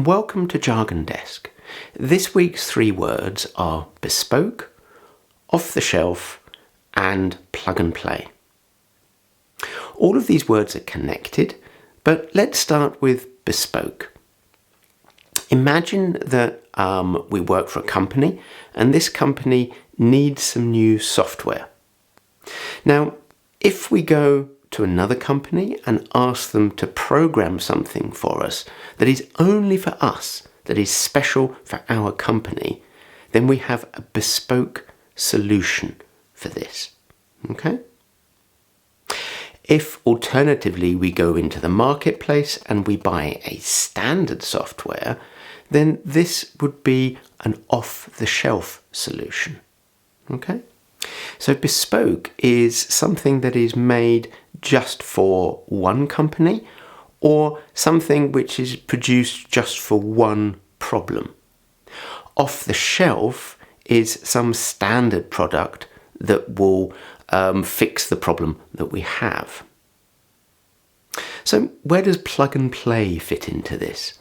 and welcome to Jargon Desk. This week's 3 words are bespoke, off the shelf and plug and play. All of these words are connected, but let's start with bespoke. Imagine that we work for a company and this company needs some new software. Now, if we go to another company and ask them to program something for us that is only for us, that is special for our company, then we have a bespoke solution for this. Okay? If alternatively we go into the marketplace and we buy a standard software, then this would be an off-the-shelf solution. Okay? So bespoke is something that is made just for one company or something which is produced just for one problem. Off-the-shelf is some standard product that will fix the problem that we have. So where does plug and play fit into this?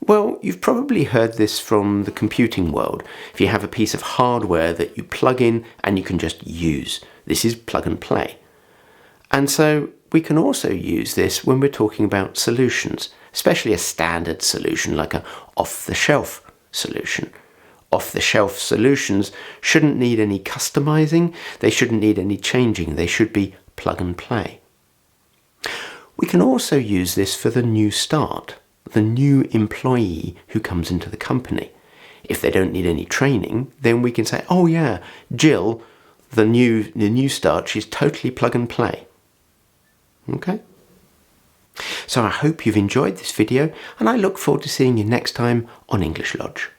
Well, you've probably heard this from the computing world. If you have a piece of hardware that you plug in and you can just use, this is plug and play. And so we can also use this when we're talking about solutions, especially a standard solution like an off-the-shelf solution. Off-the-shelf solutions shouldn't need any customizing, they shouldn't need any changing, they should be plug and play. We can also use this for the new start, the new employee who comes into the company. If they don't need any training, then we can say, oh yeah, Jill, the new start, she's totally plug and play. Okay? So I hope you've enjoyed this video and I look forward to seeing you next time on English Lodge.